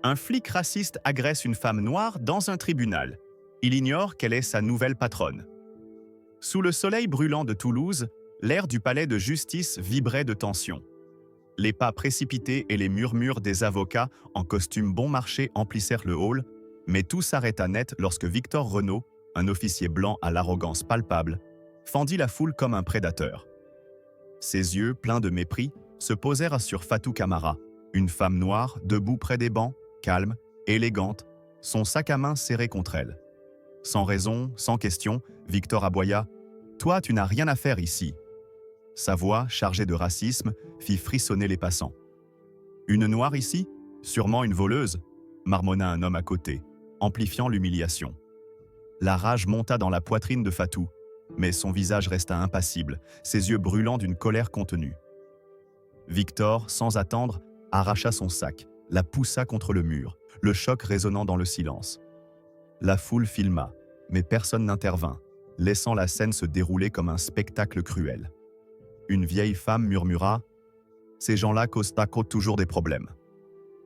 Un flic raciste agresse une femme noire dans un tribunal. Il ignore qu'elle est sa nouvelle patronne. Sous le soleil brûlant de Toulouse, l'air du palais de justice vibrait de tension. Les pas précipités et les murmures des avocats en costume bon marché emplissèrent le hall, mais tout s'arrêta net lorsque Victor Renaud, un officier blanc à l'arrogance palpable, fendit la foule comme un prédateur. Ses yeux, pleins de mépris, se posèrent sur Fatou Camara, une femme noire debout près des bancs, calme, élégante, son sac à main serré contre elle. Sans raison, sans question, Victor aboya « Toi, tu n'as rien à faire ici !» Sa voix, chargée de racisme, fit frissonner les passants. « Une noire ici ? Sûrement une voleuse !» marmonna un homme à côté, amplifiant l'humiliation. La rage monta dans la poitrine de Fatou, mais son visage resta impassible, ses yeux brûlants d'une colère contenue. Victor, sans attendre, arracha son sac, la poussa contre le mur, le choc résonnant dans le silence. La foule filma, mais personne n'intervint, laissant la scène se dérouler comme un spectacle cruel. Une vieille femme murmura « Ces gens-là causent toujours des problèmes ».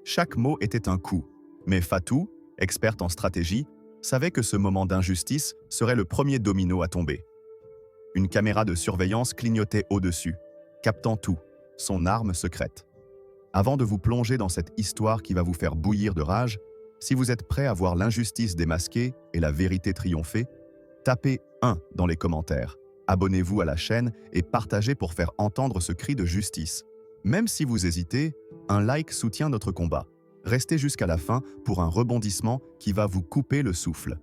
Chaque mot était un coup, mais Fatou, experte en stratégie, savait que ce moment d'injustice serait le premier domino à tomber. Une caméra de surveillance clignotait au-dessus, captant tout, son arme secrète. Avant de vous plonger dans cette histoire qui va vous faire bouillir de rage, si vous êtes prêt à voir l'injustice démasquée et la vérité triompher, tapez 1 dans les commentaires. Abonnez-vous à la chaîne et partagez pour faire entendre ce cri de justice. Même si vous hésitez, un like soutient notre combat. Restez jusqu'à la fin pour un rebondissement qui va vous couper le souffle.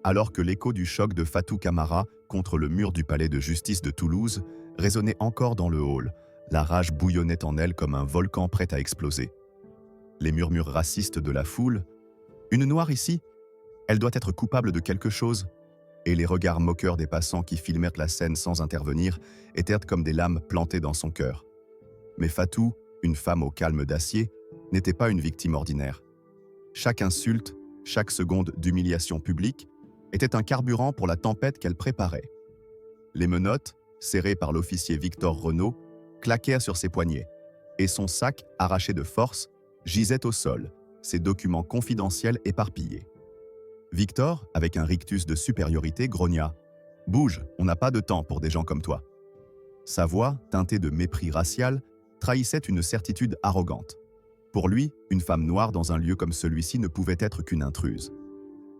Alors que l'écho du choc de Fatou Camara contre le mur du palais de justice de Toulouse résonnait encore dans le hall, la rage bouillonnait en elle comme un volcan prêt à exploser. Les murmures racistes de la foule « Une noire ici ? Elle doit être coupable de quelque chose ?» et les regards moqueurs des passants qui filmèrent la scène sans intervenir étaient comme des lames plantées dans son cœur. Mais Fatou, une femme au calme d'acier, n'était pas une victime ordinaire. Chaque insulte, chaque seconde d'humiliation publique était un carburant pour la tempête qu'elle préparait. Les menottes, serrées par l'officier Victor Renaud, claquèrent sur ses poignets, et son sac, arraché de force, gisait au sol, ses documents confidentiels éparpillés. Victor, avec un rictus de supériorité, grogna « Bouge, on n'a pas de temps pour des gens comme toi ». Sa voix, teintée de mépris racial, trahissait une certitude arrogante. Pour lui, une femme noire dans un lieu comme celui-ci ne pouvait être qu'une intruse.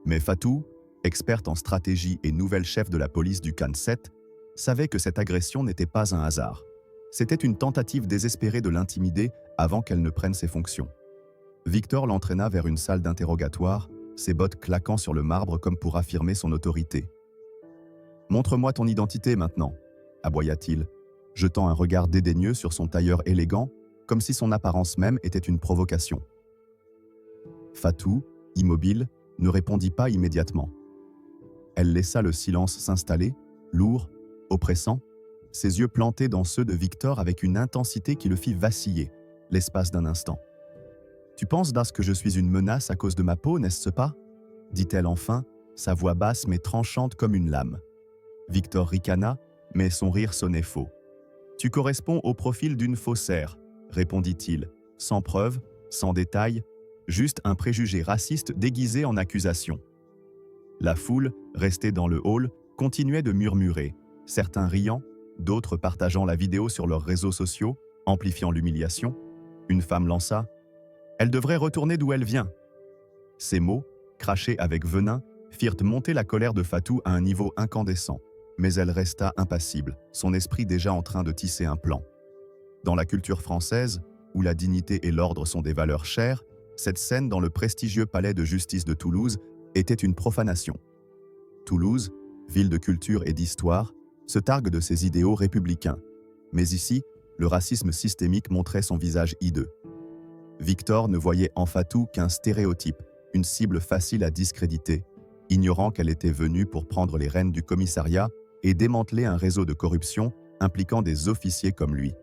Mais Fatou, experte en stratégie et nouvelle chef de la police du CAN 7, savait que cette agression n'était pas un hasard. C'était une tentative désespérée de l'intimider avant qu'elle ne prenne ses fonctions. Victor l'entraîna vers une salle d'interrogatoire, ses bottes claquant sur le marbre comme pour affirmer son autorité. « Montre-moi ton identité maintenant », aboya-t-il, jetant un regard dédaigneux sur son tailleur élégant, comme si son apparence même était une provocation. Fatou, immobile, ne répondit pas immédiatement. Elle laissa le silence s'installer, lourd, oppressant, ses yeux plantés dans ceux de Victor avec une intensité qui le fit vaciller, l'espace d'un instant. « Tu penses, Das, que je suis une menace à cause de ma peau, n'est-ce pas ?» dit-elle enfin, sa voix basse mais tranchante comme une lame. Victor ricana, mais son rire sonnait faux. « Tu corresponds au profil d'une faussaire, » répondit-il, sans preuve, sans détail, juste un préjugé raciste déguisé en accusation. La foule, restée dans le hall, continuait de murmurer, certains riant, d'autres partageant la vidéo sur leurs réseaux sociaux, amplifiant l'humiliation. Une femme lança « Elle devrait retourner d'où elle vient !» Ces mots, crachés avec venin, firent monter la colère de Fatou à un niveau incandescent, mais elle resta impassible, son esprit déjà en train de tisser un plan. Dans la culture française, où la dignité et l'ordre sont des valeurs chères, cette scène dans le prestigieux palais de justice de Toulouse était une profanation. Toulouse, ville de culture et d'histoire, se targue de ses idéaux républicains. Mais ici, le racisme systémique montrait son visage hideux. Victor ne voyait en Fatou qu'un stéréotype, une cible facile à discréditer, ignorant qu'elle était venue pour prendre les rênes du commissariat et démanteler un réseau de corruption impliquant des officiers comme lui.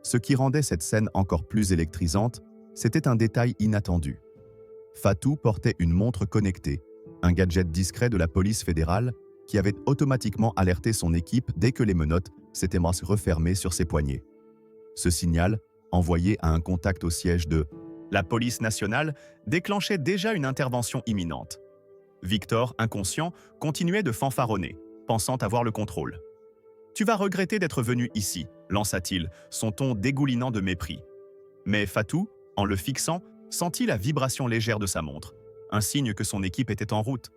Ce qui rendait cette scène encore plus électrisante, c'était un détail inattendu. Fatou portait une montre connectée, un gadget discret de la police fédérale qui avait automatiquement alerté son équipe dès que les menottes s'étaient refermées sur ses poignets. Ce signal, envoyé à un contact au siège de La police nationale déclenchait déjà une intervention imminente. Victor, inconscient, continuait de fanfaronner, pensant avoir le contrôle. « Tu vas regretter d'être venu ici », lança-t-il, son ton dégoulinant de mépris. Mais Fatou, en le fixant, sentit la vibration légère de sa montre, un signe que son équipe était en route.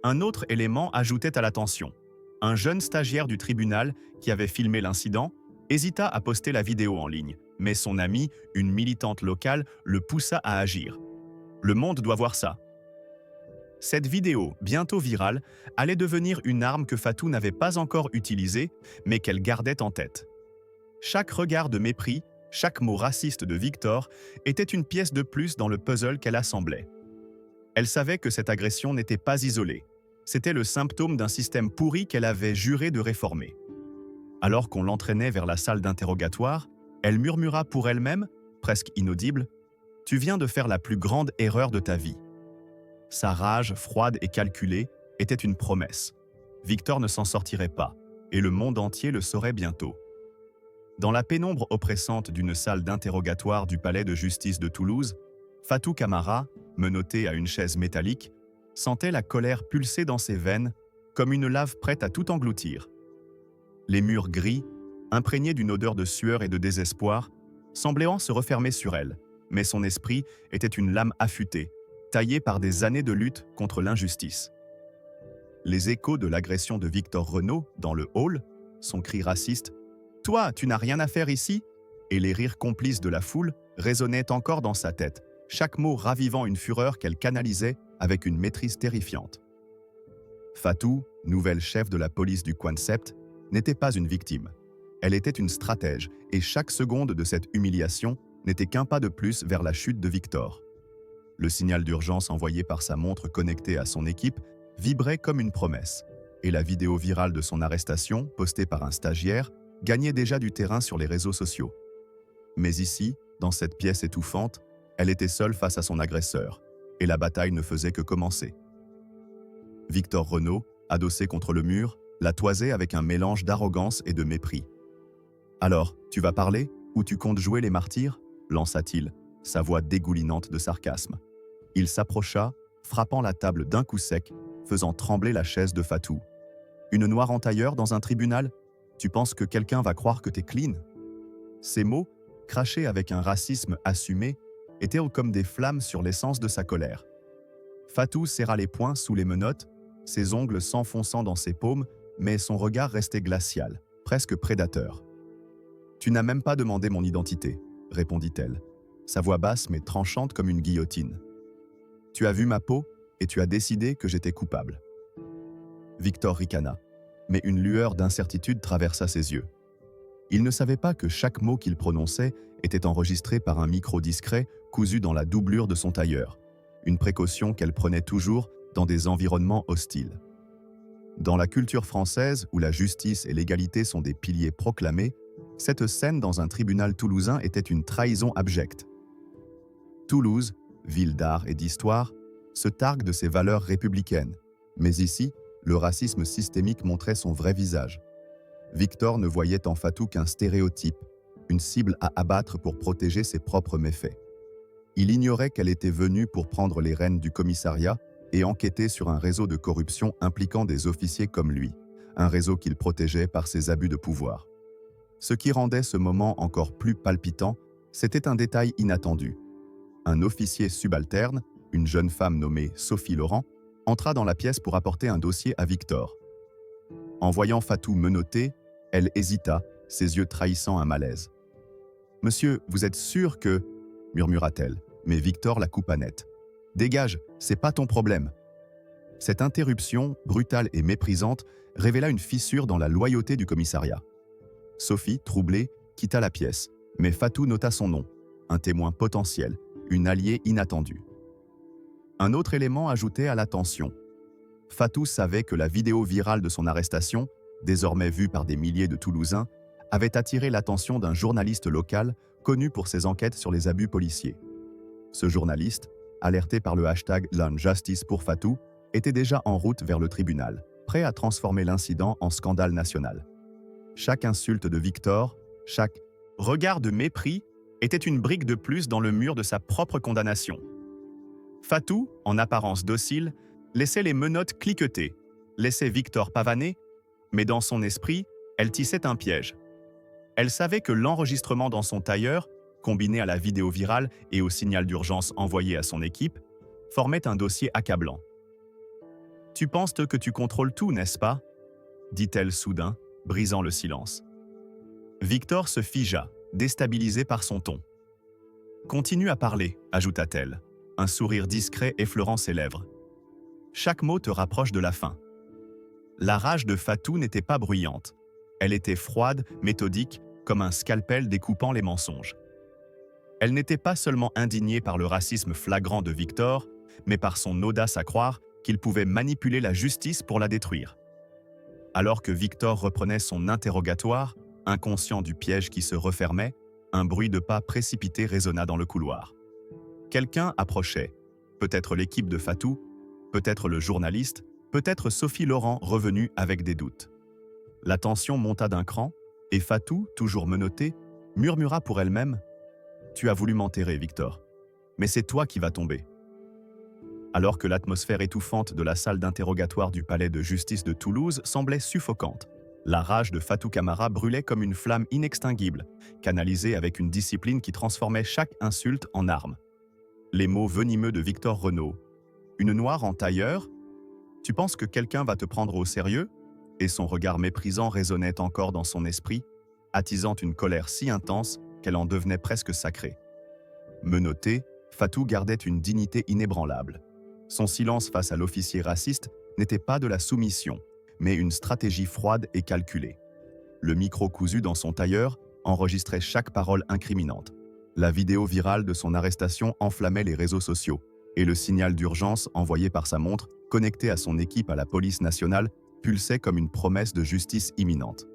Un autre élément ajoutait à la tension. Un jeune stagiaire du tribunal qui avait filmé l'incident hésita à poster la vidéo en ligne, mais son amie, une militante locale, le poussa à agir. Le monde doit voir ça. Cette vidéo, bientôt virale, allait devenir une arme que Fatou n'avait pas encore utilisée, mais qu'elle gardait en tête. Chaque regard de mépris, chaque mot raciste de Victor était une pièce de plus dans le puzzle qu'elle assemblait. Elle savait que cette agression n'était pas isolée. C'était le symptôme d'un système pourri qu'elle avait juré de réformer. Alors qu'on l'entraînait vers la salle d'interrogatoire, elle murmura pour elle-même, presque inaudible, « Tu viens de faire la plus grande erreur de ta vie ». Sa rage, froide et calculée, était une promesse. Victor ne s'en sortirait pas, et le monde entier le saurait bientôt. Dans la pénombre oppressante d'une salle d'interrogatoire du palais de justice de Toulouse, Fatou Camara, menotté à une chaise métallique, sentait la colère pulser dans ses veines, comme une lave prête à tout engloutir. Les murs gris, imprégnés d'une odeur de sueur et de désespoir, semblaient se refermer sur elle, mais son esprit était une lame affûtée, taillée par des années de lutte contre l'injustice. Les échos de l'agression de Victor Renaud dans le hall, son cri raciste « Toi, tu n'as rien à faire ici ?» et les rires complices de la foule résonnaient encore dans sa tête, chaque mot ravivant une fureur qu'elle canalisait avec une maîtrise terrifiante. Fatou, nouvelle chef de la police du Quansept, n'était pas une victime. Elle était une stratège, et chaque seconde de cette humiliation n'était qu'un pas de plus vers la chute de Victor. Le signal d'urgence envoyé par sa montre connectée à son équipe vibrait comme une promesse, et la vidéo virale de son arrestation, postée par un stagiaire, gagnait déjà du terrain sur les réseaux sociaux. Mais ici, dans cette pièce étouffante, elle était seule face à son agresseur, et la bataille ne faisait que commencer. Victor Renaud, adossé contre le mur, la toisait avec un mélange d'arrogance et de mépris. « Alors, tu vas parler, ou tu comptes jouer les martyrs ?» lança-t-il, sa voix dégoulinante de sarcasme. Il s'approcha, frappant la table d'un coup sec, faisant trembler la chaise de Fatou. « Une noire en tailleur dans un tribunal ? Tu penses que quelqu'un va croire que t'es clean ?» Ces mots, crachés avec un racisme assumé, étaient comme des flammes sur l'essence de sa colère. Fatou serra les poings sous les menottes, ses ongles s'enfonçant dans ses paumes, mais son regard restait glacial, presque prédateur. « Tu n'as même pas demandé mon identité, » répondit-elle, sa voix basse mais tranchante comme une guillotine. « Tu as vu ma peau et tu as décidé que j'étais coupable. » Victor ricana, mais une lueur d'incertitude traversa ses yeux. Il ne savait pas que chaque mot qu'il prononçait était enregistré par un micro discret cousu dans la doublure de son tailleur, une précaution qu'elle prenait toujours dans des environnements hostiles. Dans la culture française, où la justice et l'égalité sont des piliers proclamés, cette scène dans un tribunal toulousain était une trahison abjecte. Toulouse, ville d'art et d'histoire, se targue de ses valeurs républicaines, mais ici, le racisme systémique montrait son vrai visage. Victor ne voyait en Fatou qu'un stéréotype, une cible à abattre pour protéger ses propres méfaits. Il ignorait qu'elle était venue pour prendre les rênes du commissariat et enquêter sur un réseau de corruption impliquant des officiers comme lui, un réseau qu'il protégeait par ses abus de pouvoir. Ce qui rendait ce moment encore plus palpitant, c'était un détail inattendu. Un officier subalterne, une jeune femme nommée Sophie Laurent, entra dans la pièce pour apporter un dossier à Victor. En voyant Fatou menottée, elle hésita, ses yeux trahissant un malaise. « Monsieur, vous êtes sûr que… » murmura-t-elle, mais Victor la coupa net. « Dégage, c'est pas ton problème. » Cette interruption, brutale et méprisante, révéla une fissure dans la loyauté du commissariat. Sophie, troublée, quitta la pièce, mais Fatou nota son nom, un témoin potentiel, une alliée inattendue. Un autre élément ajoutait à la tension. Fatou savait que la vidéo virale de son arrestation, désormais vue par des milliers de Toulousains, avait attiré l'attention d'un journaliste local connu pour ses enquêtes sur les abus policiers. Ce journaliste, alerté par le hashtag #LearnJustice pour Fatou, était déjà en route vers le tribunal, prêt à transformer l'incident en scandale national. Chaque insulte de Victor, chaque regard de mépris était une brique de plus dans le mur de sa propre condamnation. Fatou, en apparence docile, laissait les menottes cliqueter, laissait Victor pavaner, mais dans son esprit, elle tissait un piège. Elle savait que l'enregistrement dans son tailleur, combiné à la vidéo virale et au signal d'urgence envoyé à son équipe, formait un dossier accablant. « Tu penses que tu contrôles tout, n'est-ce pas ?» dit-elle soudain, brisant le silence. Victor se figea, déstabilisé par son ton. « Continue à parler », ajouta-t-elle, un sourire discret effleurant ses lèvres. « Chaque mot te rapproche de la fin. » La rage de Fatou n'était pas bruyante. Elle était froide, méthodique, comme un scalpel découpant les mensonges. Elle n'était pas seulement indignée par le racisme flagrant de Victor, mais par son audace à croire qu'il pouvait manipuler la justice pour la détruire. Alors que Victor reprenait son interrogatoire, inconscient du piège qui se refermait, un bruit de pas précipité résonna dans le couloir. Quelqu'un approchait, peut-être l'équipe de Fatou, peut-être le journaliste, peut-être Sophie Laurent revenue avec des doutes. La tension monta d'un cran, et Fatou, toujours menottée, murmura pour elle-même « Tu as voulu m'enterrer, Victor, mais c'est toi qui vas tomber. » Alors que l'atmosphère étouffante de la salle d'interrogatoire du palais de justice de Toulouse semblait suffocante, la rage de Fatou Camara brûlait comme une flamme inextinguible, canalisée avec une discipline qui transformait chaque insulte en arme. Les mots venimeux de Victor Renaud. « Une noire en tailleur ? Tu penses que quelqu'un va te prendre au sérieux ?» Et son regard méprisant résonnait encore dans son esprit, attisant une colère si intense qu'elle en devenait presque sacrée. Menottée, Fatou gardait une dignité inébranlable. Son silence face à l'officier raciste n'était pas de la soumission, mais une stratégie froide et calculée. Le micro cousu dans son tailleur enregistrait chaque parole incriminante. La vidéo virale de son arrestation enflammait les réseaux sociaux, et le signal d'urgence envoyé par sa montre, connecté à son équipe à la police nationale, pulsait comme une promesse de justice imminente.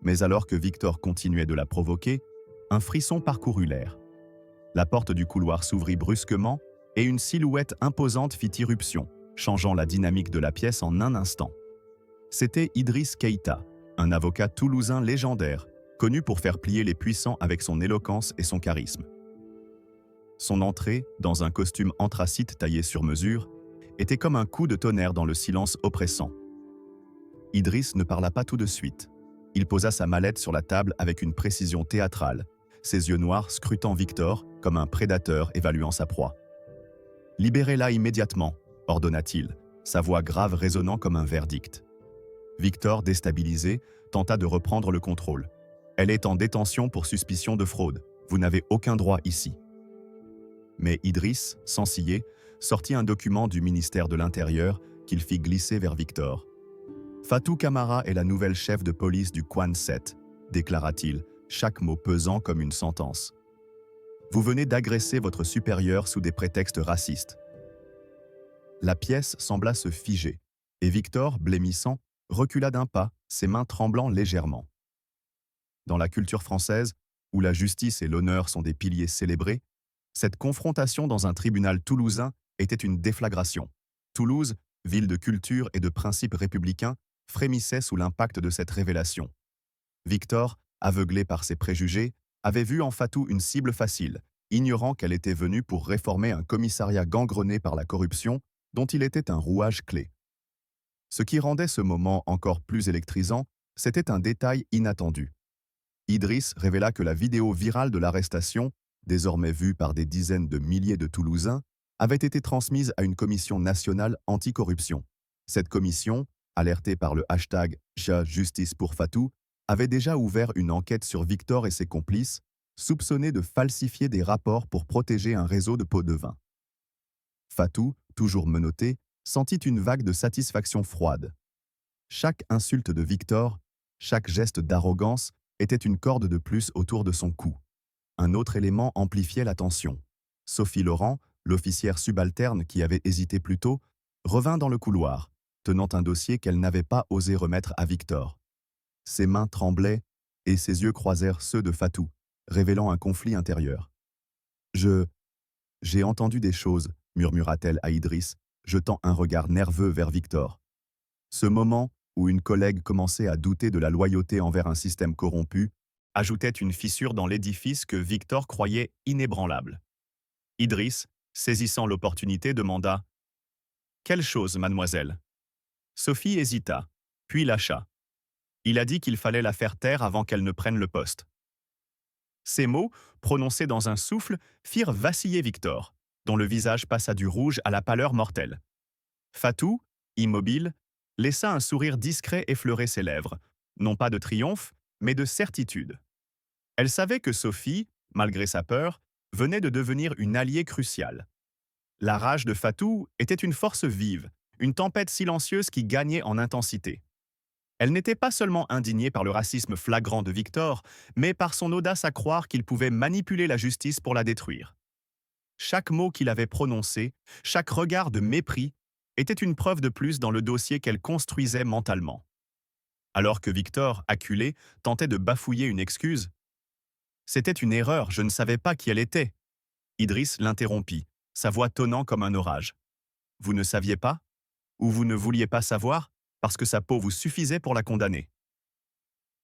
Mais alors que Victor continuait de la provoquer, un frisson parcourut l'air. La porte du couloir s'ouvrit brusquement et une silhouette imposante fit irruption, changeant la dynamique de la pièce en un instant. C'était Idriss Keïta, un avocat toulousain légendaire, connu pour faire plier les puissants avec son éloquence et son charisme. Son entrée, dans un costume anthracite taillé sur mesure, était comme un coup de tonnerre dans le silence oppressant. Idriss ne parla pas tout de suite. Il posa sa mallette sur la table avec une précision théâtrale, ses yeux noirs scrutant Victor comme un prédateur évaluant sa proie. « Libérez-la immédiatement », ordonna-t-il, sa voix grave résonnant comme un verdict. Victor, déstabilisé, tenta de reprendre le contrôle. « Elle est en détention pour suspicion de fraude. Vous n'avez aucun droit ici. » Mais Idriss, sans ciller, sortit un document du ministère de l'Intérieur qu'il fit glisser vers Victor. « Fatou Camara est la nouvelle chef de police du Coin 7, déclara-t-il, chaque mot pesant comme une sentence. Vous venez d'agresser votre supérieur sous des prétextes racistes. » La pièce sembla se figer, et Victor, blêmissant, recula d'un pas, ses mains tremblant légèrement. Dans la culture française, où la justice et l'honneur sont des piliers célébrés, cette confrontation dans un tribunal toulousain était une déflagration. Toulouse, ville de culture et de principes républicains, frémissait sous l'impact de cette révélation. Victor, aveuglé par ses préjugés, avait vu en Fatou une cible facile, ignorant qu'elle était venue pour réformer un commissariat gangrené par la corruption dont il était un rouage clé. Ce qui rendait ce moment encore plus électrisant, c'était un détail inattendu. Idriss révéla que la vidéo virale de l'arrestation, désormais vue par des dizaines de milliers de Toulousains, avait été transmise à une commission nationale anticorruption. Cette commission, alertée par le hashtag #Justice pour Fatou, avait déjà ouvert une enquête sur Victor et ses complices, soupçonnés de falsifier des rapports pour protéger un réseau de pots de vin. Fatou, toujours menotté, sentit une vague de satisfaction froide. Chaque insulte de Victor, chaque geste d'arrogance était une corde de plus autour de son cou. Un autre élément amplifiait la tension. Sophie Laurent, l'officière subalterne qui avait hésité plus tôt, revint dans le couloir, tenant un dossier qu'elle n'avait pas osé remettre à Victor. Ses mains tremblaient et ses yeux croisèrent ceux de Fatou, révélant un conflit intérieur. « J'ai entendu des choses », murmura-t-elle à Idriss, jetant un regard nerveux vers Victor. Ce moment, où une collègue commençait à douter de la loyauté envers un système corrompu, ajoutait une fissure dans l'édifice que Victor croyait inébranlable. Idriss, saisissant l'opportunité, demanda « Quelle chose, mademoiselle ?» Sophie hésita, puis lâcha. Il a dit qu'il fallait la faire taire avant qu'elle ne prenne le poste. Ces mots, prononcés dans un souffle, firent vaciller Victor, dont le visage passa du rouge à la pâleur mortelle. Fatou, immobile, laissa un sourire discret effleurer ses lèvres, non pas de triomphe, mais de certitude. Elle savait que Sophie, malgré sa peur, venait de devenir une alliée cruciale. La rage de Fatou était une force vive, une tempête silencieuse qui gagnait en intensité. Elle n'était pas seulement indignée par le racisme flagrant de Victor, mais par son audace à croire qu'il pouvait manipuler la justice pour la détruire. Chaque mot qu'il avait prononcé, chaque regard de mépris, était une preuve de plus dans le dossier qu'elle construisait mentalement. Alors que Victor, acculé, tentait de bafouiller une excuse, « C'était une erreur, je ne savais pas qui elle était. » Idriss l'interrompit, sa voix tonnant comme un orage. « Vous ne saviez pas? Ou vous ne vouliez pas savoir, parce que sa peau vous suffisait pour la condamner. »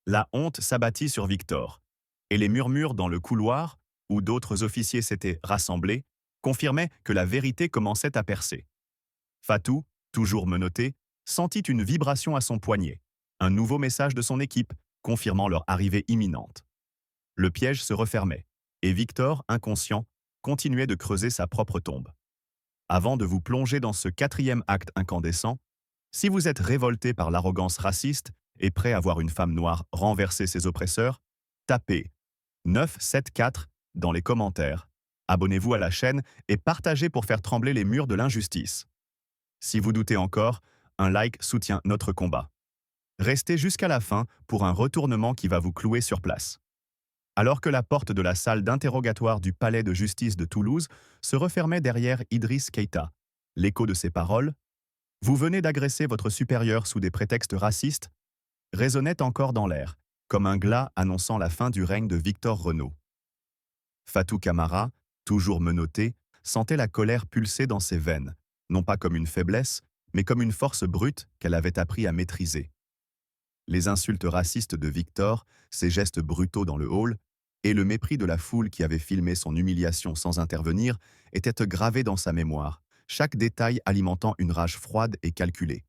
La honte s'abattit sur Victor, et les murmures dans le couloir, où d'autres officiers s'étaient rassemblés, confirmaient que la vérité commençait à percer. Fatou, toujours menotté, sentit une vibration à son poignet, un nouveau message de son équipe, confirmant leur arrivée imminente. Le piège se refermait, et Victor, inconscient, continuait de creuser sa propre tombe. Avant de vous plonger dans ce quatrième acte incandescent, si vous êtes révolté par l'arrogance raciste et prêt à voir une femme noire renverser ses oppresseurs, tapez 974 dans les commentaires, abonnez-vous à la chaîne et partagez pour faire trembler les murs de l'injustice. Si vous doutez encore, un like soutient notre combat. Restez jusqu'à la fin pour un retournement qui va vous clouer sur place. Alors que la porte de la salle d'interrogatoire du palais de justice de Toulouse se refermait derrière Idriss Keïta, l'écho de ses paroles « Vous venez d'agresser votre supérieur sous des prétextes racistes » résonnait encore dans l'air, comme un glas annonçant la fin du règne de Victor Renaud. Fatou Camara, toujours menotté, sentait la colère pulser dans ses veines, non pas comme une faiblesse, mais comme une force brute qu'elle avait appris à maîtriser. Les insultes racistes de Victor, ses gestes brutaux dans le hall, et le mépris de la foule qui avait filmé son humiliation sans intervenir étaient gravés dans sa mémoire, chaque détail alimentant une rage froide et calculée.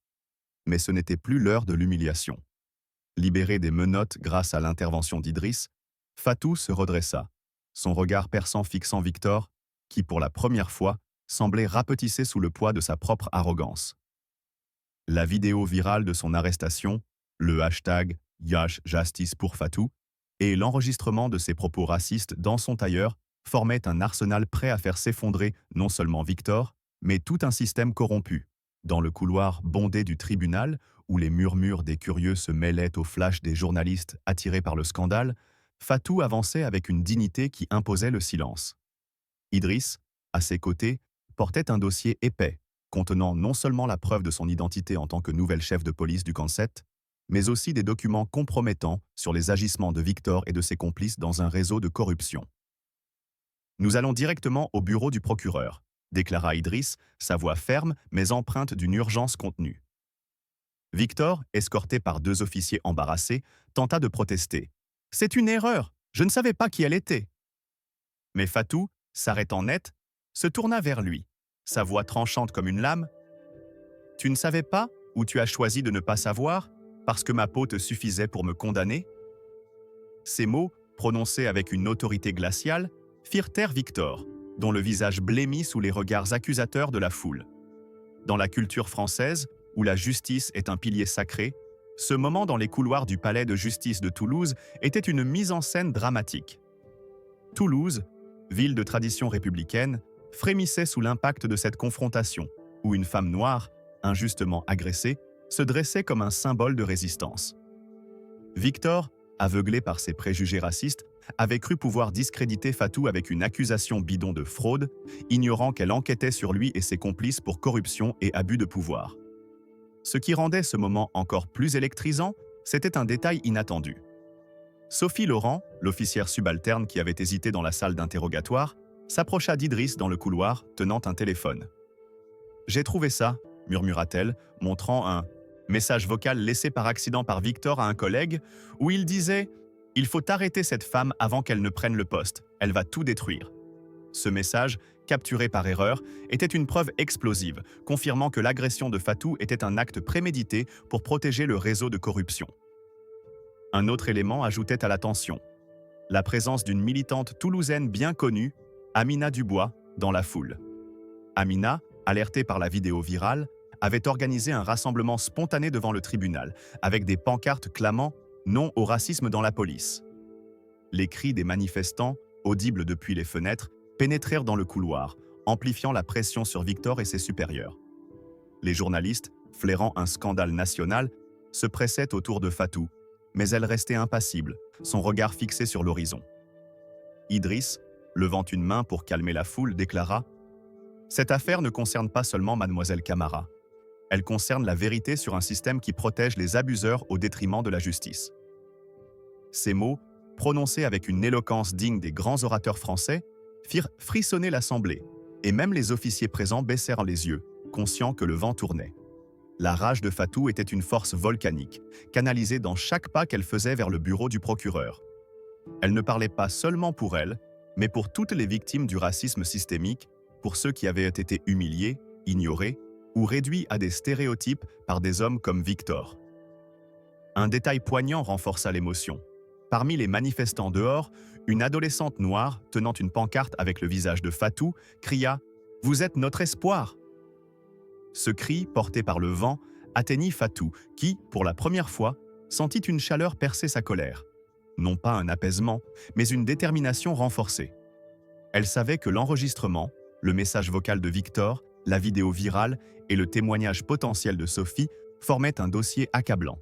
Mais ce n'était plus l'heure de l'humiliation. Libéré des menottes grâce à l'intervention d'Idriss, Fatou se redressa, son regard perçant fixant Victor, qui pour la première fois semblait rapetisser sous le poids de sa propre arrogance. La vidéo virale de son arrestation, le hashtag #Justice pour Fatou et l'enregistrement de ses propos racistes dans son tailleur formaient un arsenal prêt à faire s'effondrer non seulement Victor, mais tout un système corrompu. Dans le couloir bondé du tribunal, où les murmures des curieux se mêlaient aux flashs des journalistes attirés par le scandale, Fatou avançait avec une dignité qui imposait le silence. Idriss, à ses côtés, portait un dossier épais, contenant non seulement la preuve de son identité en tant que nouvelle chef de police du Camp 7, mais aussi des documents compromettants sur les agissements de Victor et de ses complices dans un réseau de corruption. « Nous allons directement au bureau du procureur », déclara Idriss, sa voix ferme mais empreinte d'une urgence contenue. Victor, escorté par deux officiers embarrassés, tenta de protester. « C'est une erreur, je ne savais pas qui elle était. » Mais Fatou, s'arrêtant net, se tourna vers lui, sa voix tranchante comme une lame. « Tu ne savais pas ou tu as choisi de ne pas savoir parce que ma peau te suffisait pour me condamner ?» Ces mots, prononcés avec une autorité glaciale, firent taire Victor, dont le visage blêmit sous les regards accusateurs de la foule. Dans la culture française, où la justice est un pilier sacré, ce moment dans les couloirs du palais de justice de Toulouse était une mise en scène dramatique. Toulouse, ville de tradition républicaine, frémissait sous l'impact de cette confrontation, où une femme noire, injustement agressée, se dressait comme un symbole de résistance. Victor, aveuglé par ses préjugés racistes, avait cru pouvoir discréditer Fatou avec une accusation bidon de fraude, ignorant qu'elle enquêtait sur lui et ses complices pour corruption et abus de pouvoir. Ce qui rendait ce moment encore plus électrisant, c'était un détail inattendu. Sophie Laurent, l'officière subalterne qui avait hésité dans la salle d'interrogatoire, s'approcha d'Idriss dans le couloir, tenant un téléphone. « J'ai trouvé ça », murmura-t-elle, montrant un message vocal laissé par accident par Victor à un collègue, où il disait « Il faut arrêter cette femme avant qu'elle ne prenne le poste. Elle va tout détruire. Ce message, capturé par erreur, était une preuve explosive, confirmant que l'agression de Fatou était un acte prémédité pour protéger le réseau de corruption. Un autre élément ajoutait à la tension: la présence d'une militante toulousaine bien connue, Amina Dubois, dans la foule. Amina, alertée par la vidéo virale, avait organisé un rassemblement spontané devant le tribunal, avec des pancartes clamant « Non au racisme dans la police ». Les cris des manifestants, audibles depuis les fenêtres, pénétrèrent dans le couloir, amplifiant la pression sur Victor et ses supérieurs. Les journalistes, flairant un scandale national, se pressaient autour de Fatou, mais elle restait impassible, son regard fixé sur l'horizon. Idriss, levant une main pour calmer la foule, déclara « Cette affaire ne concerne pas seulement Mademoiselle Camara. Elle concerne la vérité sur un système qui protège les abuseurs au détriment de la justice. » Ces mots, prononcés avec une éloquence digne des grands orateurs français, firent frissonner l'Assemblée, et même les officiers présents baissèrent les yeux, conscients que le vent tournait. La rage de Fatou était une force volcanique, canalisée dans chaque pas qu'elle faisait vers le bureau du procureur. Elle ne parlait pas seulement pour elle, mais pour toutes les victimes du racisme systémique, pour ceux qui avaient été humiliés, ignorés ou réduits à des stéréotypes par des hommes comme Victor. Un détail poignant renforça l'émotion. Parmi les manifestants dehors, une adolescente noire, tenant une pancarte avec le visage de Fatou, cria « Vous êtes notre espoir !» Ce cri, porté par le vent, atteignit Fatou, qui, pour la première fois, sentit une chaleur percer sa colère. Non pas un apaisement, mais une détermination renforcée. Elle savait que l'enregistrement, le message vocal de Victor, la vidéo virale et le témoignage potentiel de Sophie formaient un dossier accablant.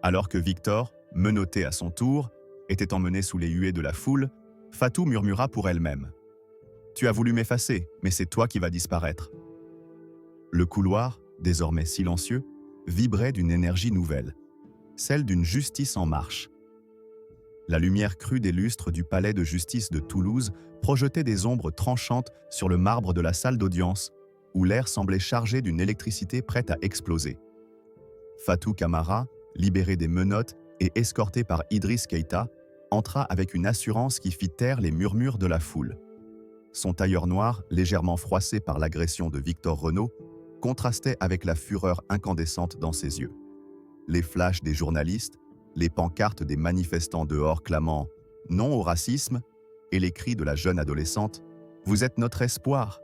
Alors que Victor, menotté à son tour, était emmené sous les huées de la foule, Fatou murmura pour elle-même « Tu as voulu m'effacer, mais c'est toi qui vas disparaître. » Le couloir, désormais silencieux, vibrait d'une énergie nouvelle, celle d'une justice en marche. La lumière crue des lustres du palais de justice de Toulouse projetait des ombres tranchantes sur le marbre de la salle d'audience, où l'air semblait chargé d'une électricité prête à exploser. Fatou Camara, libéré des menottes et escorté par Idriss Keïta, entra avec une assurance qui fit taire les murmures de la foule. Son tailleur noir, légèrement froissé par l'agression de Victor Renaud, contrastait avec la fureur incandescente dans ses yeux. Les flashs des journalistes, les pancartes des manifestants dehors clamant « Non au racisme » et les cris de la jeune adolescente « Vous êtes notre espoir »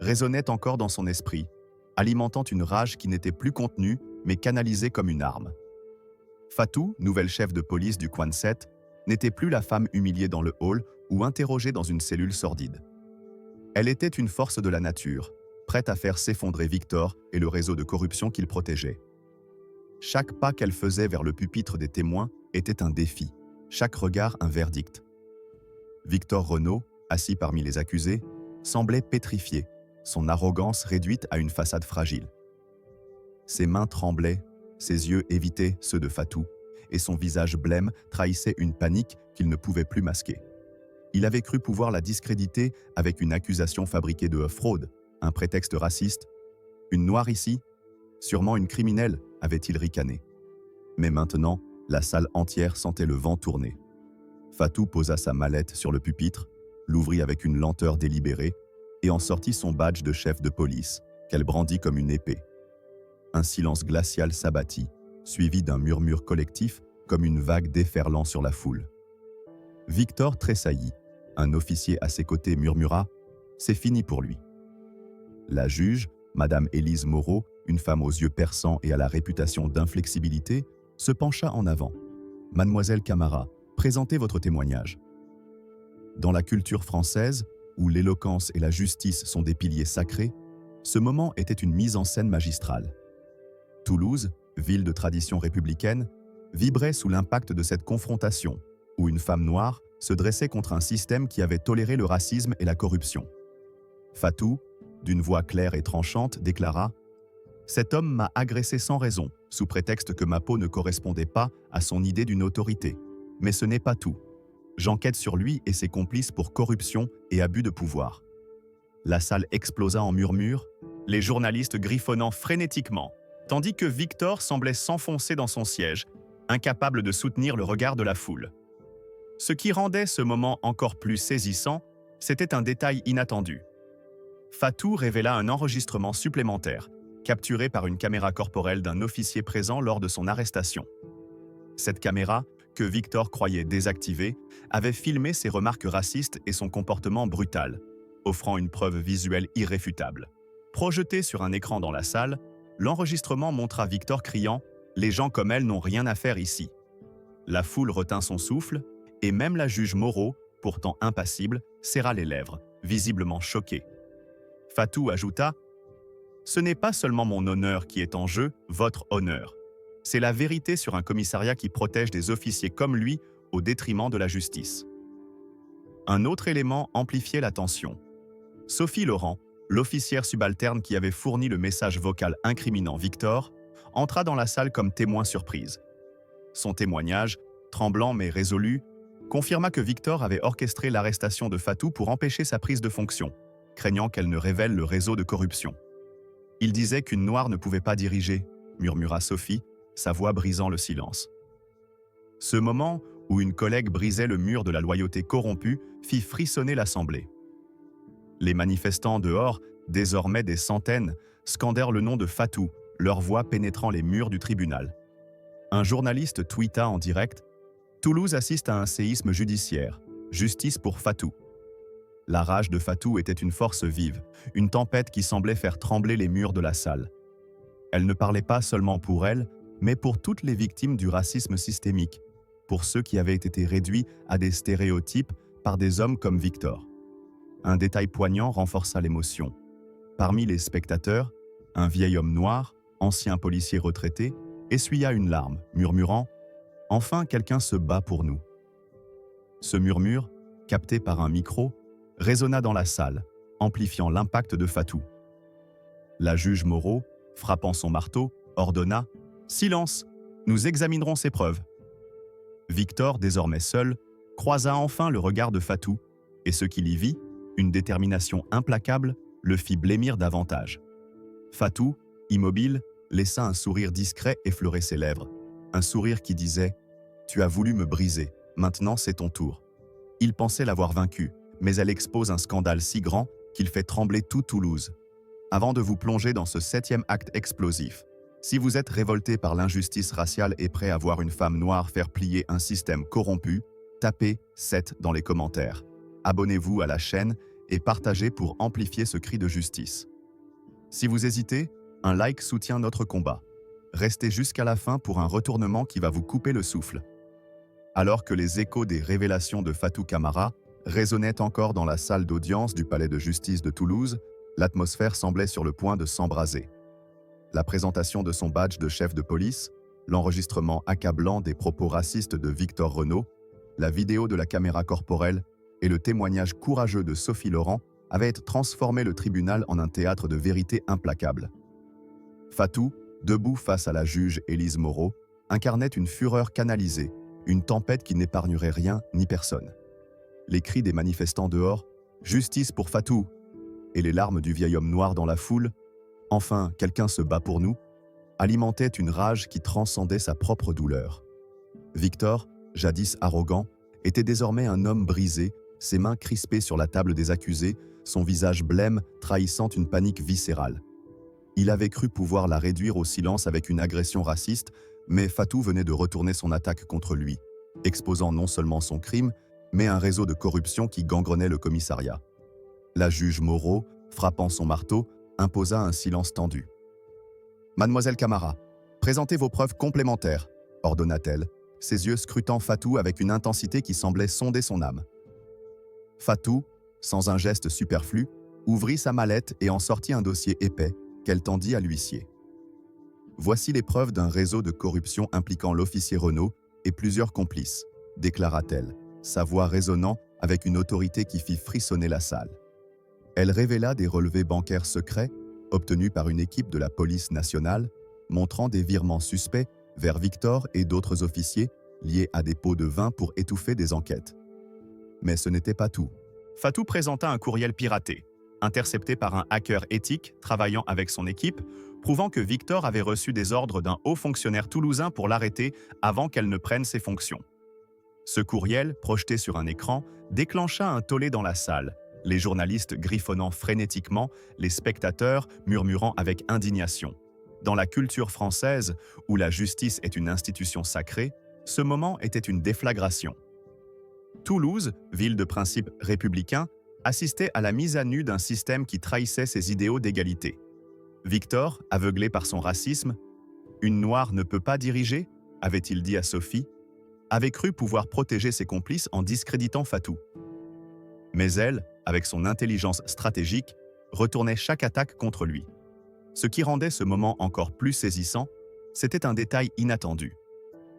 résonnaient encore dans son esprit, alimentant une rage qui n'était plus contenue mais canalisée comme une arme. Fatou, nouvelle chef de police du coin de 7, n'était plus la femme humiliée dans le hall ou interrogée dans une cellule sordide. Elle était une force de la nature, prête à faire s'effondrer Victor et le réseau de corruption qu'il protégeait. Chaque pas qu'elle faisait vers le pupitre des témoins était un défi, chaque regard un verdict. Victor Renaud, assis parmi les accusés, semblait pétrifié, son arrogance réduite à une façade fragile. Ses mains tremblaient, ses yeux évitaient ceux de Fatou, et son visage blême trahissait une panique qu'il ne pouvait plus masquer. Il avait cru pouvoir la discréditer avec une accusation fabriquée de fraude, un prétexte raciste. Une noire ici? Sûrement une criminelle, avait-il ricané. Mais maintenant, la salle entière sentait le vent tourner. Fatou posa sa mallette sur le pupitre, l'ouvrit avec une lenteur délibérée et en sortit son badge de chef de police, qu'elle brandit comme une épée. Un silence glacial s'abattit, suivi d'un murmure collectif comme une vague déferlant sur la foule. Victor tressaillit. Un officier à ses côtés murmura « C'est fini pour lui ». La juge, Madame Élise Moreau, une femme aux yeux perçants et à la réputation d'inflexibilité, se pencha en avant. « Mademoiselle Camara, présentez votre témoignage. » Dans la culture française, où l'éloquence et la justice sont des piliers sacrés, ce moment était une mise en scène magistrale. Toulouse, ville de tradition républicaine, vibrait sous l'impact de cette confrontation, où une femme noire se dressait contre un système qui avait toléré le racisme et la corruption. Fatou, d'une voix claire et tranchante, déclara « Cet homme m'a agressé sans raison, sous prétexte que ma peau ne correspondait pas à son idée d'une autorité. Mais ce n'est pas tout. J'enquête sur lui et ses complices pour corruption et abus de pouvoir. » La salle explosa en murmures, les journalistes griffonnant frénétiquement, tandis que Victor semblait s'enfoncer dans son siège, incapable de soutenir le regard de la foule. Ce qui rendait ce moment encore plus saisissant, c'était un détail inattendu. Fatou révéla un enregistrement supplémentaire, capturé par une caméra corporelle d'un officier présent lors de son arrestation. Cette caméra, que Victor croyait désactivée, avait filmé ses remarques racistes et son comportement brutal, offrant une preuve visuelle irréfutable. Projeté sur un écran dans la salle, l'enregistrement montra Victor criant « Les gens comme elle n'ont rien à faire ici ». La foule retint son souffle, et même la juge Moreau, pourtant impassible, serra les lèvres, visiblement choquée. Fatou ajouta « Ce n'est pas seulement mon honneur qui est en jeu, votre honneur. C'est la vérité sur un commissariat qui protège des officiers comme lui au détriment de la justice. » Un autre élément amplifiait la tension. Sophie Laurent, l'officière subalterne qui avait fourni le message vocal incriminant Victor, entra dans la salle comme témoin surprise. Son témoignage, tremblant mais résolu, confirma que Victor avait orchestré l'arrestation de Fatou pour empêcher sa prise de fonction, craignant qu'elle ne révèle le réseau de corruption. Il disait qu'une noire ne pouvait pas diriger, murmura Sophie, sa voix brisant le silence. Ce moment, où une collègue brisait le mur de la loyauté corrompue, fit frissonner l'Assemblée. Les manifestants dehors, désormais des centaines, scandèrent le nom de Fatou, leur voix pénétrant les murs du tribunal. Un journaliste tweeta en direct « Toulouse assiste à un séisme judiciaire. Justice pour Fatou ». La rage de Fatou était une force vive, une tempête qui semblait faire trembler les murs de la salle. Elle ne parlait pas seulement pour elle, mais pour toutes les victimes du racisme systémique, pour ceux qui avaient été réduits à des stéréotypes par des hommes comme Victor. Un détail poignant renforça l'émotion. Parmi les spectateurs, un vieil homme noir, ancien policier retraité, essuya une larme, murmurant « Enfin quelqu'un se bat pour nous ». Ce murmure, capté par un micro, résonna dans la salle, amplifiant l'impact de Fatou. La juge Moreau, frappant son marteau, ordonna « Silence, nous examinerons ces preuves ». Victor, désormais seul, croisa enfin le regard de Fatou, et ce qu'il y vit, une détermination implacable, le fit blêmir davantage. Fatou, immobile, laissa un sourire discret effleurer ses lèvres, un sourire qui disait « Tu as voulu me briser, maintenant c'est ton tour ». Il pensait l'avoir vaincue, mais elle expose un scandale si grand qu'il fait trembler tout Toulouse. Avant de vous plonger dans ce 7e acte explosif, si vous êtes révolté par l'injustice raciale et prêt à voir une femme noire faire plier un système corrompu, tapez 7 dans les commentaires. Abonnez-vous à la chaîne et partagez pour amplifier ce cri de justice. Si vous hésitez, un like soutient notre combat. Restez jusqu'à la fin pour un retournement qui va vous couper le souffle. Alors que les échos des révélations de Fatou Camara résonnaient encore dans la salle d'audience du palais de justice de Toulouse, l'atmosphère semblait sur le point de s'embraser. La présentation de son badge de chef de police, l'enregistrement accablant des propos racistes de Victor Renaud, la vidéo de la caméra corporelle et le témoignage courageux de Sophie Laurent avaient transformé le tribunal en un théâtre de vérité implacable. Fatou, debout face à la juge Élise Moreau, incarnait une fureur canalisée, une tempête qui n'épargnerait rien ni personne. Les cris des manifestants dehors « Justice pour Fatou !» et les larmes du vieil homme noir dans la foule « Enfin, quelqu'un se bat pour nous !» alimentaient une rage qui transcendait sa propre douleur. Victor, jadis arrogant, était désormais un homme brisé, ses mains crispées sur la table des accusés, son visage blême trahissant une panique viscérale. Il avait cru pouvoir la réduire au silence avec une agression raciste, mais Fatou venait de retourner son attaque contre lui, exposant non seulement son crime, mais un réseau de corruption qui gangrenait le commissariat. La juge Moreau, frappant son marteau, imposa un silence tendu. « Mademoiselle Camara, présentez vos preuves complémentaires », ordonna-t-elle, ses yeux scrutant Fatou avec une intensité qui semblait sonder son âme. Fatou, sans un geste superflu, ouvrit sa mallette et en sortit un dossier épais qu'elle tendit à l'huissier. Voici les preuves d'un réseau de corruption impliquant l'officier Renaud et plusieurs complices, déclara-t-elle, sa voix résonnant avec une autorité qui fit frissonner la salle. Elle révéla des relevés bancaires secrets obtenus par une équipe de la police nationale, montrant des virements suspects vers Victor et d'autres officiers liés à des pots de vin pour étouffer des enquêtes. Mais ce n'était pas tout. Fatou présenta un courriel piraté, intercepté par un hacker éthique travaillant avec son équipe, prouvant que Victor avait reçu des ordres d'un haut fonctionnaire toulousain pour l'arrêter avant qu'elle ne prenne ses fonctions. Ce courriel, projeté sur un écran, déclencha un tollé dans la salle, les journalistes griffonnant frénétiquement, les spectateurs murmurant avec indignation. Dans la culture française, où la justice est une institution sacrée, ce moment était une déflagration. Toulouse, ville de principe républicain, assistait à la mise à nu d'un système qui trahissait ses idéaux d'égalité. Victor, aveuglé par son racisme, « Une noire ne peut pas diriger » avait-il dit à Sophie, avait cru pouvoir protéger ses complices en discréditant Fatou. Mais elle, avec son intelligence stratégique, retournait chaque attaque contre lui. Ce qui rendait ce moment encore plus saisissant, c'était un détail inattendu.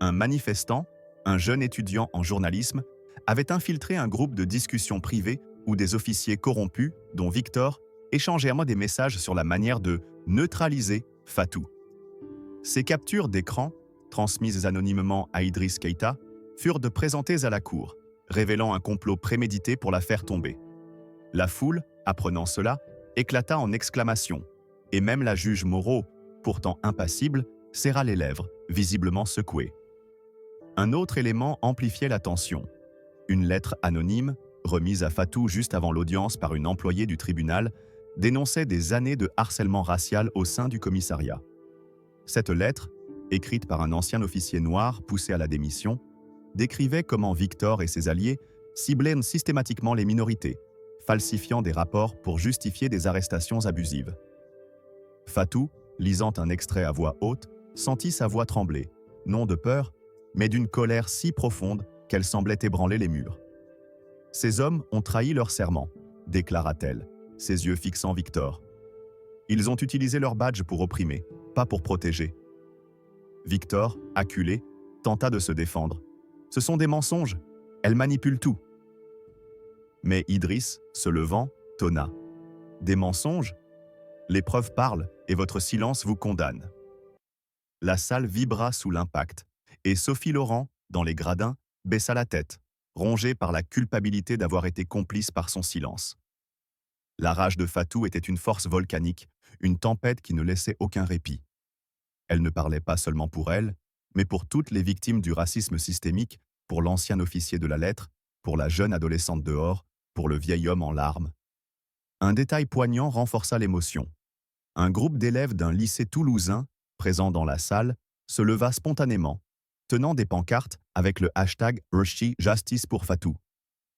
Un manifestant, un jeune étudiant en journalisme, avait infiltré un groupe de discussion privée où des officiers corrompus, dont Victor, échangeaient des messages sur la manière de neutraliser Fatou. Ces captures d'écran, transmises anonymement à Idriss Keïta, furent présentées à la cour, révélant un complot prémédité pour la faire tomber. La foule, apprenant cela, éclata en exclamations, et même la juge Moreau, pourtant impassible, serra les lèvres, visiblement secouée. Un autre élément amplifiait la tension. Une lettre anonyme, remise à Fatou juste avant l'audience par une employée du tribunal, dénonçait des années de harcèlement racial au sein du commissariat. Cette lettre, écrite par un ancien officier noir poussé à la démission, décrivait comment Victor et ses alliés ciblaient systématiquement les minorités, falsifiant des rapports pour justifier des arrestations abusives. Fatou, lisant un extrait à voix haute, sentit sa voix trembler, non de peur, mais d'une colère si profonde qu'elle semblait ébranler les murs. « Ces hommes ont trahi leur serment », déclara-t-elle, ses yeux fixant Victor. « Ils ont utilisé leur badge pour opprimer, pas pour protéger. » Victor, acculé, tenta de se défendre. « Ce sont des mensonges, elles manipulent tout. » Mais Idriss, se levant, tonna. « Des mensonges ? Les preuves parlent et votre silence vous condamne. » La salle vibra sous l'impact, et Sophie Laurent, dans les gradins, baissa la tête, rongée par la culpabilité d'avoir été complice par son silence. La rage de Fatou était une force volcanique, une tempête qui ne laissait aucun répit. Elle ne parlait pas seulement pour elle, mais pour toutes les victimes du racisme systémique, pour l'ancien officier de la lettre, pour la jeune adolescente dehors, pour le vieil homme en larmes. Un détail poignant renforça l'émotion. Un groupe d'élèves d'un lycée toulousain, présent dans la salle, se leva spontanément, tenant des pancartes avec le hashtag Rushdie Justice pour Fatou.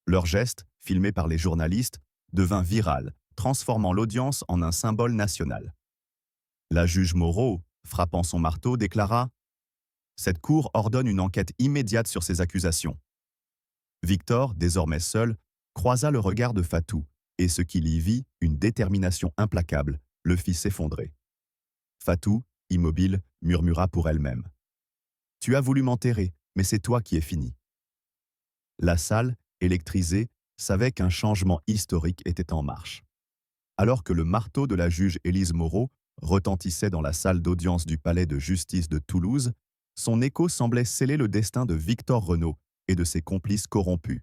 Leur geste, filmé par les journalistes, devint viral, transformant l'audience en un symbole national. La juge Moreau, frappant son marteau, déclara « Cette cour ordonne une enquête immédiate sur ces accusations. » Victor, désormais seul, croisa le regard de Fatou, et ce qu'il y vit, une détermination implacable, le fit s'effondrer. Fatou, immobile, murmura pour elle-même. « Tu as voulu m'enterrer, mais c'est toi qui es fini. » La salle, électrisée, savait qu'un changement historique était en marche. Alors que le marteau de la juge Élise Moreau retentissait dans la salle d'audience du palais de justice de Toulouse, son écho semblait sceller le destin de Victor Renaud et de ses complices corrompus.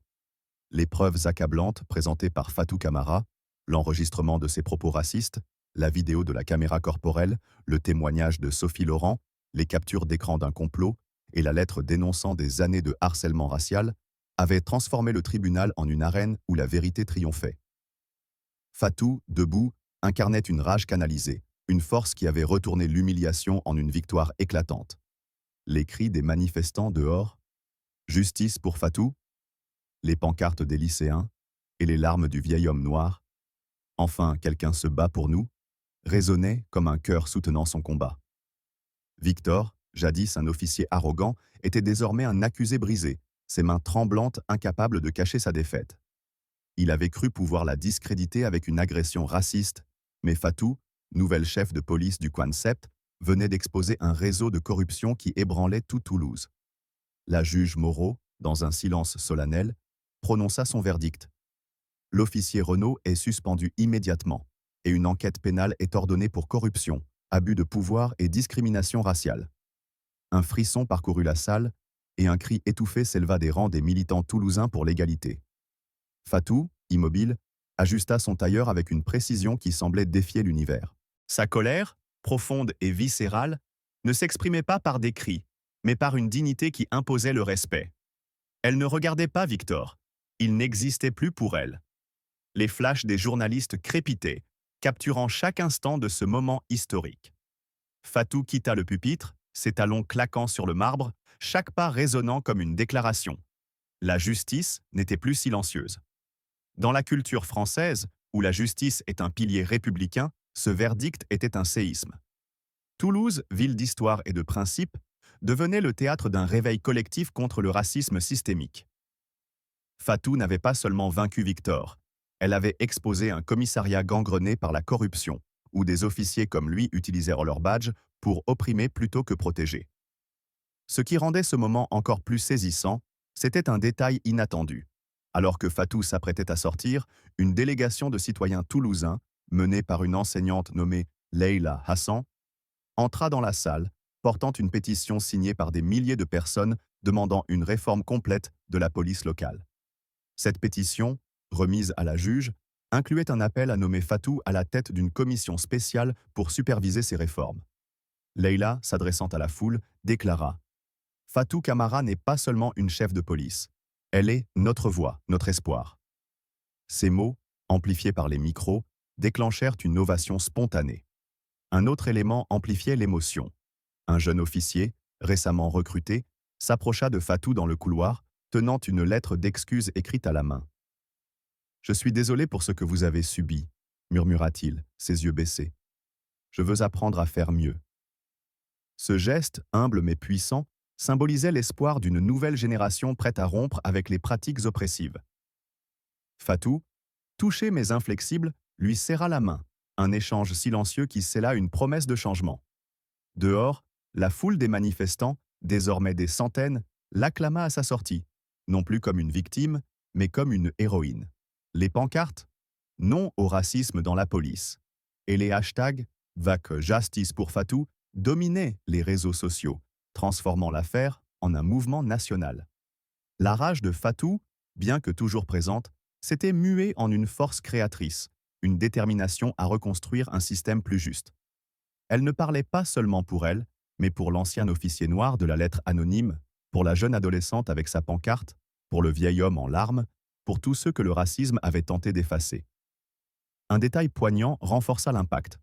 Les preuves accablantes présentées par Fatou Camara, l'enregistrement de ses propos racistes, la vidéo de la caméra corporelle, le témoignage de Sophie Laurent, les captures d'écran d'un complot et la lettre dénonçant des années de harcèlement racial avaient transformé le tribunal en une arène où la vérité triomphait. Fatou, debout, incarnait une rage canalisée, une force qui avait retourné l'humiliation en une victoire éclatante. Les cris des manifestants dehors, « Justice pour Fatou », les pancartes des lycéens et les larmes du vieil homme noir, « Enfin, quelqu'un se bat pour nous », résonnaient comme un cœur soutenant son combat. Victor, jadis un officier arrogant, était désormais un accusé brisé, ses mains tremblantes incapables de cacher sa défaite. Il avait cru pouvoir la discréditer avec une agression raciste, mais Fatou, nouvelle chef de police du Concept, venait d'exposer un réseau de corruption qui ébranlait tout Toulouse. La juge Moreau, dans un silence solennel, prononça son verdict. L'officier Renaud est suspendu immédiatement et une enquête pénale est ordonnée pour corruption, abus de pouvoir et discrimination raciale. Un frisson parcourut la salle et un cri étouffé s'éleva des rangs des militants toulousains pour l'égalité. Fatou, immobile, ajusta son tailleur avec une précision qui semblait défier l'univers. Sa colère, profonde et viscérale, ne s'exprimait pas par des cris, mais par une dignité qui imposait le respect. Elle ne regardait pas Victor. Il n'existait plus pour elle. Les flashs des journalistes crépitaient, capturant chaque instant de ce moment historique. Fatou quitta le pupitre, ses talons claquant sur le marbre, chaque pas résonnant comme une déclaration. La justice n'était plus silencieuse. Dans la culture française, où la justice est un pilier républicain, ce verdict était un séisme. Toulouse, ville d'histoire et de principes, devenait le théâtre d'un réveil collectif contre le racisme systémique. Fatou n'avait pas seulement vaincu Victor, elle avait exposé un commissariat gangrené par la corruption, où des officiers comme lui utilisèrent leur badge pour opprimer plutôt que protéger. Ce qui rendait ce moment encore plus saisissant, c'était un détail inattendu. Alors que Fatou s'apprêtait à sortir, une délégation de citoyens toulousains, menée par une enseignante nommée Leila Hassan, entra dans la salle, portant une pétition signée par des milliers de personnes demandant une réforme complète de la police locale. Cette pétition, remise à la juge, incluait un appel à nommer Fatou à la tête d'une commission spéciale pour superviser ces réformes. Leila, s'adressant à la foule, déclara « Fatou Camara n'est pas seulement une chef de police. Elle est notre voix, notre espoir. » Ces mots, amplifiés par les micros, déclenchèrent une ovation spontanée. Un autre élément amplifiait l'émotion. Un jeune officier, récemment recruté, s'approcha de Fatou dans le couloir, tenant une lettre d'excuse écrite à la main. « Je suis désolé pour ce que vous avez subi, » murmura-t-il, ses yeux baissés. « Je veux apprendre à faire mieux. » Ce geste, humble mais puissant, symbolisait l'espoir d'une nouvelle génération prête à rompre avec les pratiques oppressives. Fatou, touché mais inflexible, lui serra la main, un échange silencieux qui scella une promesse de changement. Dehors, la foule des manifestants, désormais des centaines, l'acclama à sa sortie, non plus comme une victime, mais comme une héroïne. Les pancartes « Non au racisme dans la police » et les hashtags « Vac Justice pour Fatou » dominaient les réseaux sociaux, transformant l'affaire en un mouvement national. La rage de Fatou, bien que toujours présente, s'était muée en une force créatrice, une détermination à reconstruire un système plus juste. Elle ne parlait pas seulement pour elle, mais pour l'ancien officier noir de la lettre anonyme, pour la jeune adolescente avec sa pancarte, pour le vieil homme en larmes, pour tous ceux que le racisme avait tenté d'effacer. Un détail poignant renforça l'impact.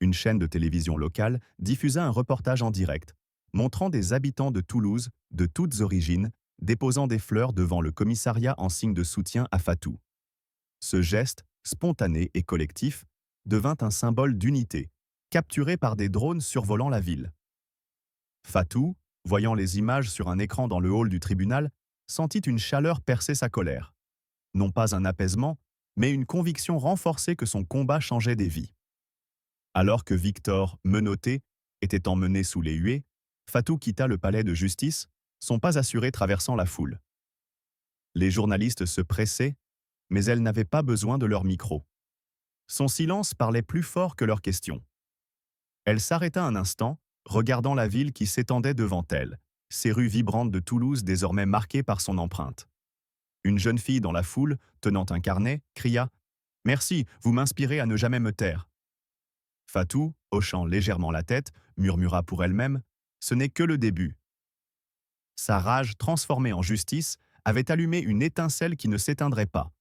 Une chaîne de télévision locale diffusa un reportage en direct, montrant des habitants de Toulouse, de toutes origines, déposant des fleurs devant le commissariat en signe de soutien à Fatou. Ce geste, spontané et collectif, devint un symbole d'unité, capturé par des drones survolant la ville. Fatou, voyant les images sur un écran dans le hall du tribunal, sentit une chaleur percer sa colère. Non pas un apaisement, mais une conviction renforcée que son combat changeait des vies. Alors que Victor, menotté, était emmené sous les huées, Fatou quitta le palais de justice, son pas assuré traversant la foule. Les journalistes se pressaient, mais elle n'avait pas besoin de leur micro. Son silence parlait plus fort que leurs questions. Elle s'arrêta un instant, regardant la ville qui s'étendait devant elle, ces rues vibrantes de Toulouse désormais marquées par son empreinte. Une jeune fille dans la foule, tenant un carnet, cria « Merci, vous m'inspirez à ne jamais me taire ». Fatou, hochant légèrement la tête, murmura pour elle-même « Ce n'est que le début ». Sa rage, transformée en justice, avait allumé une étincelle qui ne s'éteindrait pas.